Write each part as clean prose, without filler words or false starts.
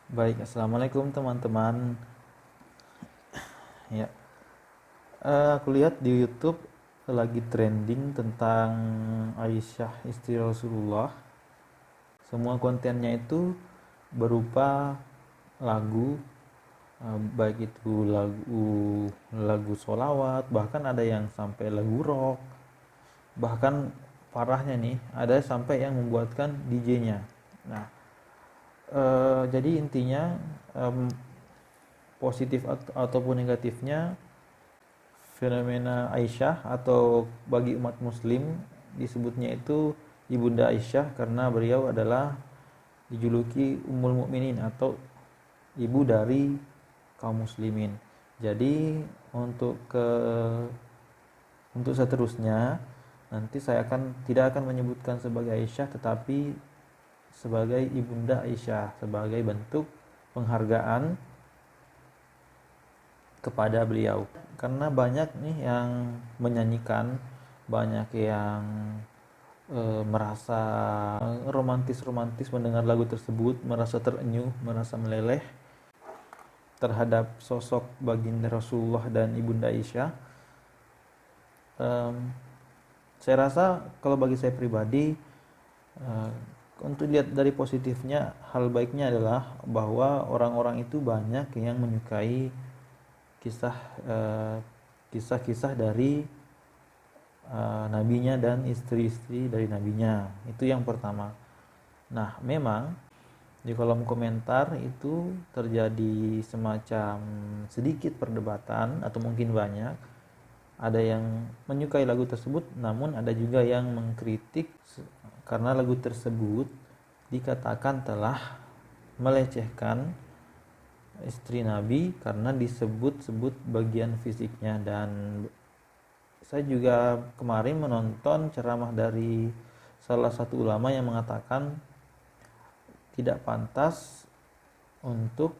Baik, assalamualaikum teman-teman. Ya, aku lihat di YouTube lagi trending tentang Aisyah istri Rasulullah. Semua kontennya itu berupa lagu, baik itu lagu lagu solawat, bahkan ada yang sampai lagu rock. Bahkan parahnya nih, ada sampai yang membuatkan DJ-nya. Nah, jadi intinya em, positif ataupun negatifnya fenomena Aisyah atau bagi umat muslim disebutnya itu Ibunda Aisyah karena beliau adalah dijuluki Ummul Mukminin atau ibu dari kaum muslimin. Jadi untuk ke untuk seterusnya nanti saya tidak akan menyebutkan sebagai Aisyah tetapi sebagai Ibunda Aisyah sebagai bentuk penghargaan kepada beliau karena banyak nih yang menyanyikan, banyak yang merasa romantis-romantis mendengar lagu tersebut, merasa terenyuh, merasa meleleh terhadap sosok baginda Rasulullah dan Ibunda Aisyah. Em, saya rasa kalau bagi saya pribadi, eh, untuk lihat dari positifnya, hal baiknya adalah bahwa orang-orang itu banyak yang menyukai kisah eh, kisah-kisah dari nabinya dan istri-istri dari nabinya. Itu yang pertama. Nah, memang di kolom komentar itu terjadi semacam sedikit perdebatan atau mungkin banyak. Ada yang menyukai lagu tersebut, namun ada juga yang mengkritik karena lagu tersebut dikatakan telah melecehkan istri Nabi karena disebut-sebut bagian fisiknya. Dan saya juga kemarin menonton ceramah dari salah satu ulama yang mengatakan tidak pantas untuk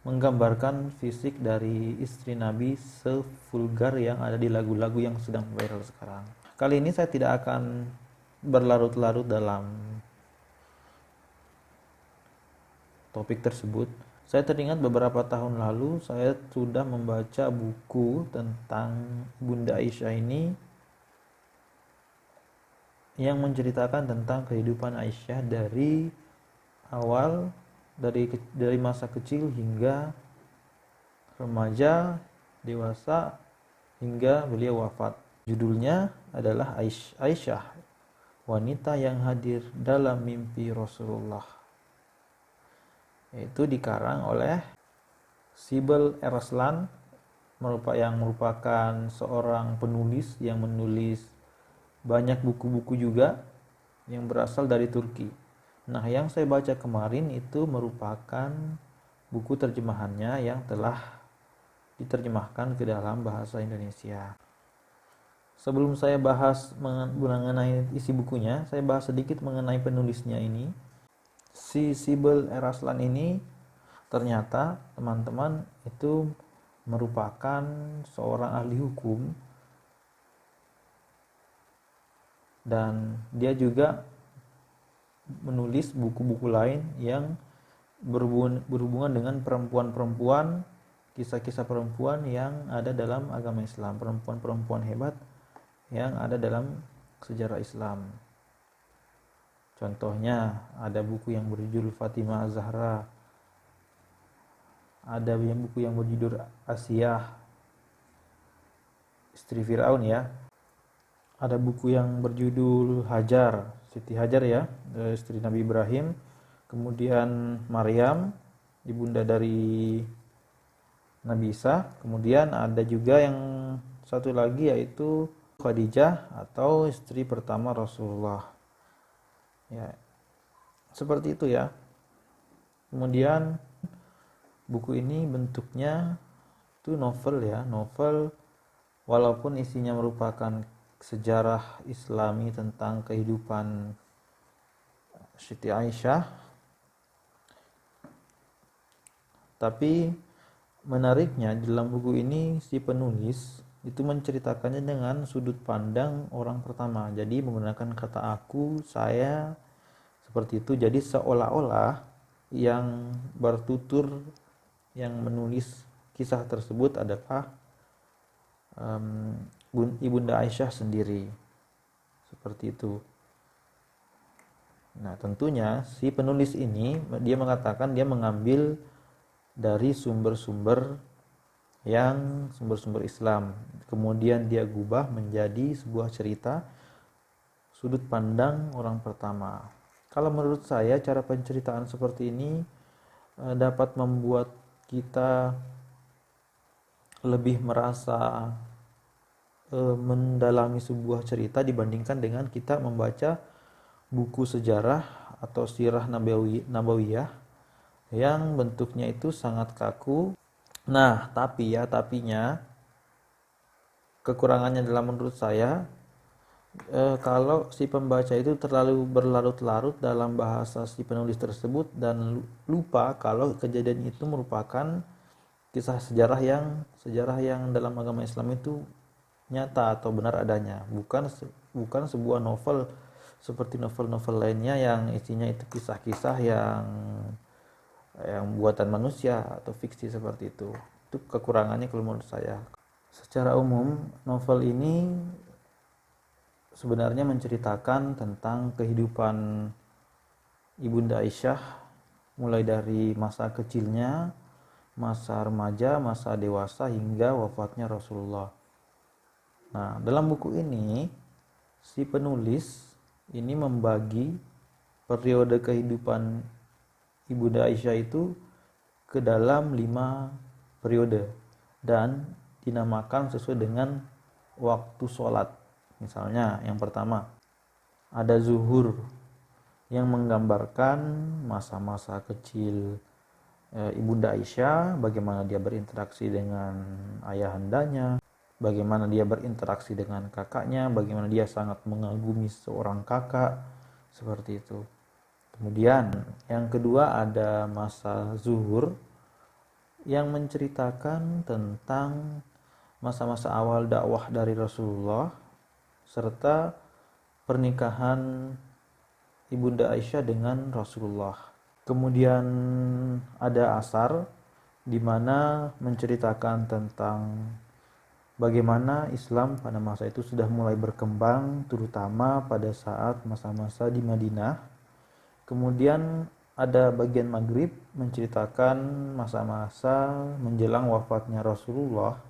menggambarkan fisik dari istri Nabi sevulgar yang ada di lagu-lagu yang sedang viral sekarang. Kali ini saya tidak akan berlarut-larut dalam topik tersebut. Saya teringat beberapa tahun lalu saya sudah membaca buku tentang Bunda Aisyah ini yang menceritakan tentang kehidupan Aisyah dari awal, dari masa kecil hingga remaja, dewasa, hingga beliau wafat. Judulnya adalah Aisyah, wanita yang hadir dalam mimpi Rasulullah. Itu dikarang oleh Sibel Erslan, yang merupakan seorang penulis yang menulis banyak buku-buku juga yang berasal dari Turki. Nah, yang saya baca kemarin itu merupakan buku terjemahannya yang telah diterjemahkan ke dalam bahasa Indonesia. Sebelum saya bahas mengenai isi bukunya, saya bahas sedikit mengenai penulisnya ini. Si Sibel Eraslan ini ternyata teman-teman itu merupakan seorang ahli hukum dan dia juga menulis buku-buku lain yang berhubungan dengan perempuan-perempuan, kisah-kisah perempuan yang ada dalam agama Islam, perempuan-perempuan hebat yang ada dalam sejarah Islam. Contohnya ada buku yang berjudul Fatimah Az-Zahra, ada yang buku yang berjudul Asiyah, istri Firaun ya. Ada buku yang berjudul Hajar, Siti Hajar ya, istri Nabi Ibrahim. Kemudian Maryam, ibunda dari Nabi Isa. Kemudian ada juga yang satu lagi yaitu Khadijah atau istri pertama Rasulullah. Ya, seperti itu ya. Kemudian buku ini bentuknya itu novel ya, novel walaupun isinya merupakan sejarah Islami tentang kehidupan Siti Aisyah, tapi menariknya dalam buku ini si penulis itu menceritakannya dengan sudut pandang orang pertama. Jadi menggunakan kata aku, saya, seperti itu. Jadi seolah-olah yang bertutur, yang menulis kisah tersebut adalah Ibunda Aisyah sendiri. Seperti itu. Nah, tentunya si penulis ini dia mengatakan dia mengambil dari sumber-sumber Islam. Kemudian dia gubah menjadi sebuah cerita sudut pandang orang pertama. Kalau menurut saya cara penceritaan seperti ini dapat membuat kita lebih merasa mendalami sebuah cerita dibandingkan dengan kita membaca buku sejarah atau sirah nabawiyah yang bentuknya itu sangat kaku. Nah, tapinya kekurangannya dalam menurut saya kalau si pembaca itu terlalu berlarut-larut dalam bahasa si penulis tersebut dan lupa kalau kejadian itu merupakan kisah sejarah yang dalam agama Islam itu nyata atau benar adanya, bukan sebuah novel seperti novel-novel lainnya yang isinya itu kisah-kisah yang buatan manusia atau fiksi seperti itu. Itu kekurangannya kalau menurut saya. Secara umum novel ini sebenarnya menceritakan tentang kehidupan Ibunda Aisyah mulai dari masa kecilnya, masa remaja, masa dewasa hingga wafatnya Rasulullah. Nah, dalam buku ini si penulis ini membagi periode kehidupan Ibunda Aisyah itu ke dalam 5 periode dan dinamakan sesuai dengan waktu sholat. Misalnya yang pertama ada zuhur yang menggambarkan masa-masa kecil Ibunda Aisyah, bagaimana dia berinteraksi dengan ayahandanya, bagaimana dia berinteraksi dengan kakaknya, bagaimana dia sangat mengagumi seorang kakak, seperti itu. Kemudian yang kedua ada masa zuhur yang menceritakan tentang masa-masa awal dakwah dari Rasulullah serta pernikahan Ibunda Aisyah dengan Rasulullah. Kemudian ada asar di mana menceritakan tentang bagaimana Islam pada masa itu sudah mulai berkembang, terutama pada saat masa-masa di Madinah. Kemudian ada bagian maghrib menceritakan masa-masa menjelang wafatnya Rasulullah.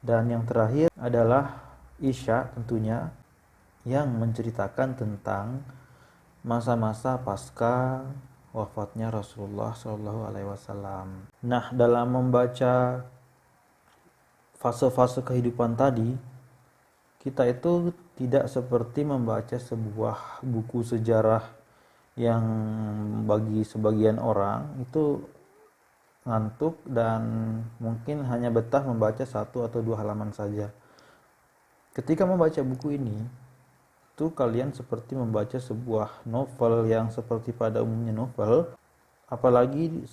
Dan yang terakhir adalah Isya tentunya yang menceritakan tentang masa-masa pasca wafatnya Rasulullah SAW. Nah, dalam membaca fase-fase kehidupan tadi, kita itu tidak seperti membaca sebuah buku sejarah yang bagi sebagian orang itu ngantuk dan mungkin hanya betah membaca 1 atau 2 halaman saja. Ketika membaca buku ini, itu kalian seperti membaca sebuah novel yang seperti pada umumnya novel, apalagi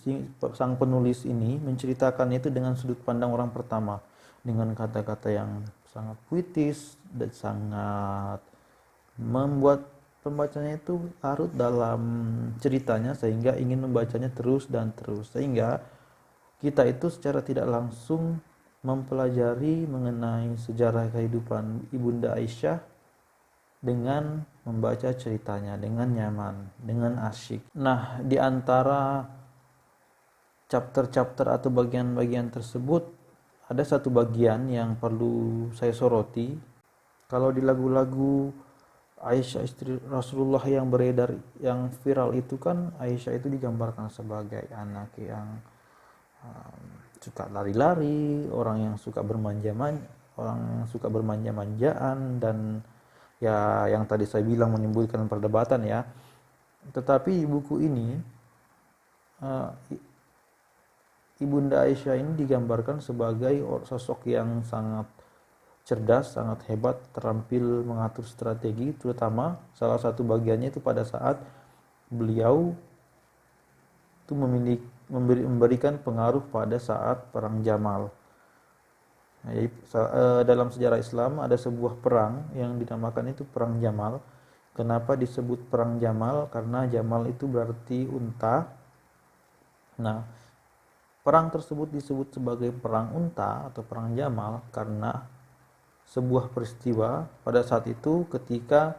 sang penulis ini menceritakan itu dengan sudut pandang orang pertama, dengan kata-kata yang sangat puitis dan sangat membuat pembacanya itu larut dalam ceritanya sehingga ingin membacanya terus dan terus, sehingga kita itu secara tidak langsung mempelajari mengenai sejarah kehidupan Ibunda Aisyah dengan membaca ceritanya dengan nyaman, dengan asyik. Nah, di antara chapter-chapter atau bagian-bagian tersebut ada satu bagian yang perlu saya soroti. Kalau di lagu-lagu Aisyah istri Rasulullah yang beredar, yang viral itu kan Aisyah itu digambarkan sebagai anak yang suka lari-lari, orang yang suka bermanja-manjaan dan ya yang tadi saya bilang menimbulkan perdebatan ya. Tetapi buku ini Ibunda Aisyah ini digambarkan sebagai sosok yang sangat cerdas, sangat hebat, terampil mengatur strategi, terutama salah satu bagiannya itu pada saat beliau itu memberikan pengaruh pada saat perang Jamal. Nah, jadi, dalam sejarah Islam ada sebuah perang yang dinamakan itu perang Jamal. Kenapa disebut perang Jamal? Karena Jamal itu berarti unta Nah, perang tersebut disebut sebagai perang unta atau perang Jamal karena sebuah peristiwa pada saat itu ketika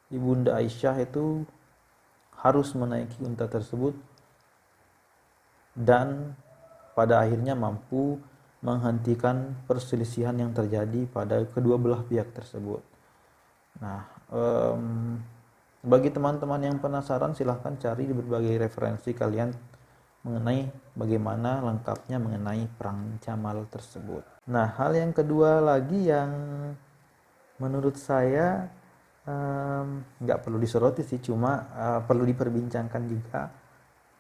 Ibunda Aisyah itu harus menaiki unta tersebut dan pada akhirnya mampu menghentikan perselisihan yang terjadi pada kedua belah pihak tersebut. Nah, bagi teman-teman yang penasaran silahkan cari di berbagai referensi kalian mengenai bagaimana lengkapnya mengenai perang Jamal tersebut. Nah, hal yang kedua lagi yang menurut saya nggak perlu disoroti sih, cuma perlu diperbincangkan juga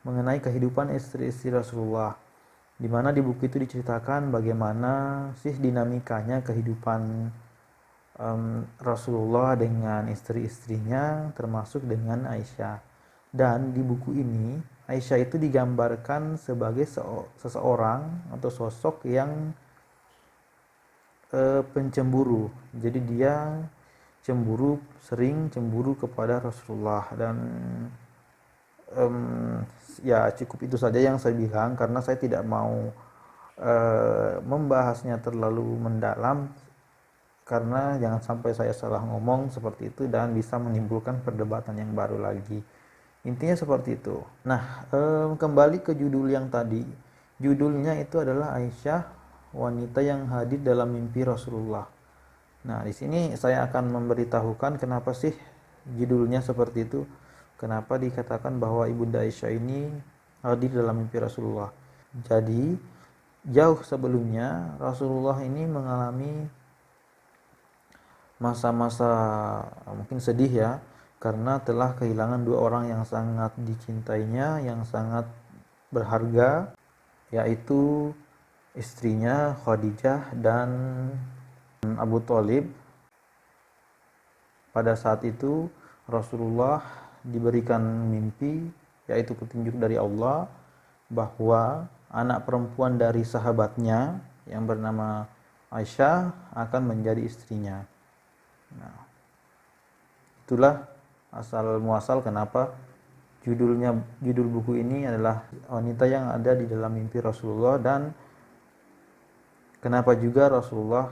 mengenai kehidupan istri-istri Rasulullah, di mana di buku itu diceritakan bagaimana sih dinamikanya kehidupan Rasulullah dengan istri-istrinya termasuk dengan Aisyah. Dan di buku ini Aisyah itu digambarkan sebagai seseorang atau sosok yang pencemburu. Jadi dia sering cemburu kepada Rasulullah. Dan ya cukup itu saja yang saya bilang karena saya tidak mau membahasnya terlalu mendalam, karena jangan sampai saya salah ngomong seperti itu dan bisa menimbulkan perdebatan yang baru lagi. Intinya seperti itu. Nah, kembali ke judul yang tadi. Judulnya itu adalah Aisyah, wanita yang hadir dalam mimpi Rasulullah. Nah, di sini saya akan memberitahukan kenapa sih judulnya seperti itu. Kenapa dikatakan bahwa Ibunda Aisyah ini hadir dalam mimpi Rasulullah. Jadi, jauh sebelumnya Rasulullah ini mengalami masa-masa mungkin sedih ya, karena telah kehilangan dua orang yang sangat dicintainya, yang sangat berharga, yaitu istrinya Khadijah dan Abu Thalib. Pada saat itu Rasulullah diberikan mimpi, yaitu petunjuk dari Allah, bahwa anak perempuan dari sahabatnya yang bernama Aisyah akan menjadi istrinya. Nah, itulah asal muasal kenapa judul buku ini adalah wanita yang ada di dalam mimpi Rasulullah, dan kenapa juga Rasulullah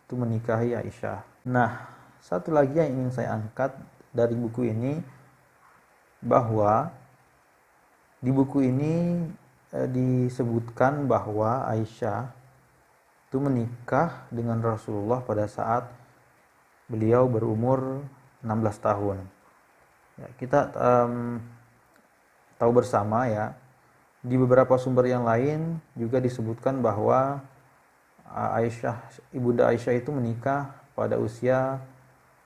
itu menikahi Aisyah. Nah, satu lagi yang ingin saya angkat dari buku ini, bahwa di buku ini disebutkan bahwa Aisyah itu menikah dengan Rasulullah pada saat beliau berumur 16 tahun. Ya, kita tahu bersama ya, di beberapa sumber yang lain juga disebutkan bahwa Ibunda Aisyah itu menikah pada usia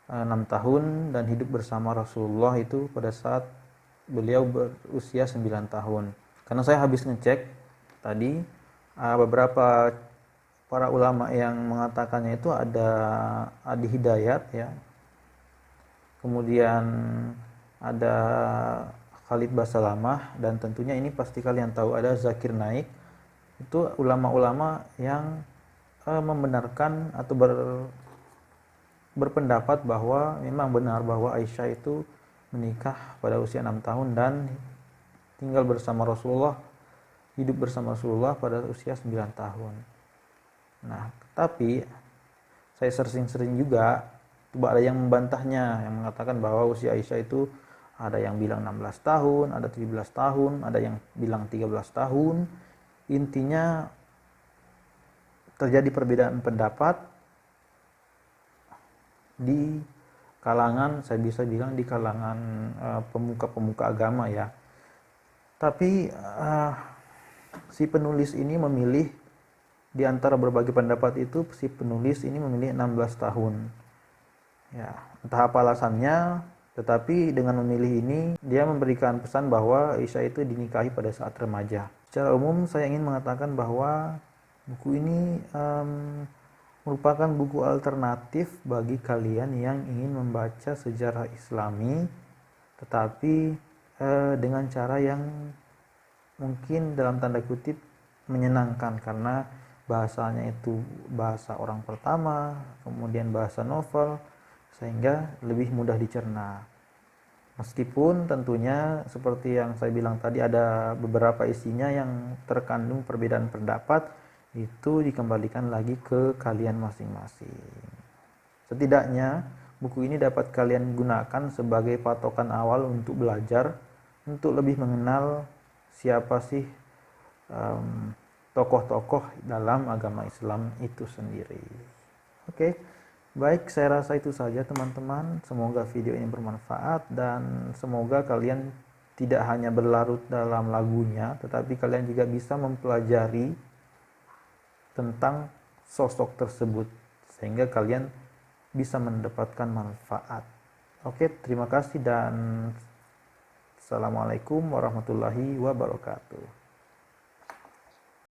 6 tahun dan hidup bersama Rasulullah itu pada saat beliau berusia 9 tahun. Karena saya habis ngecek tadi, beberapa para ulama yang mengatakannya itu ada Adi Hidayat ya, kemudian ada Khalid Basalamah, dan tentunya ini pasti kalian tahu ada Zakir Naik. Itu ulama-ulama yang membenarkan atau berpendapat bahwa memang benar bahwa Aisyah itu menikah pada usia 6 tahun dan tinggal bersama Rasulullah, hidup bersama Rasulullah pada usia 9 tahun. Nah, tapi saya sering juga ada yang membantahnya, yang mengatakan bahwa usia Aisyah itu ada yang bilang 16 tahun, ada 17 tahun, ada yang bilang 13 tahun. Intinya terjadi perbedaan pendapat di kalangan, saya bisa bilang di kalangan pemuka-pemuka agama ya. Tapi si penulis ini memilih, di antara berbagai pendapat itu si penulis ini memilih 16 tahun. Ya, entah apa alasannya, tetapi dengan memilih ini dia memberikan pesan bahwa Aisyah itu dinikahi pada saat remaja. Secara umum saya ingin mengatakan bahwa buku ini merupakan buku alternatif bagi kalian yang ingin membaca sejarah Islami, tetapi dengan cara yang mungkin dalam tanda kutip menyenangkan, karena bahasanya itu bahasa orang pertama, kemudian bahasa novel, sehingga lebih mudah dicerna. Meskipun tentunya seperti yang saya bilang tadi ada beberapa isinya yang terkandung perbedaan pendapat, itu dikembalikan lagi ke kalian masing-masing. Setidaknya buku ini dapat kalian gunakan sebagai patokan awal untuk belajar, untuk lebih mengenal siapa sih tokoh-tokoh dalam agama Islam itu sendiri. Oke, baik, saya rasa itu saja teman-teman. Semoga video ini bermanfaat dan semoga kalian tidak hanya berlarut dalam lagunya, tetapi kalian juga bisa mempelajari tentang sosok tersebut sehingga kalian bisa mendapatkan manfaat. Oke, terima kasih dan assalamualaikum warahmatullahi wabarakatuh.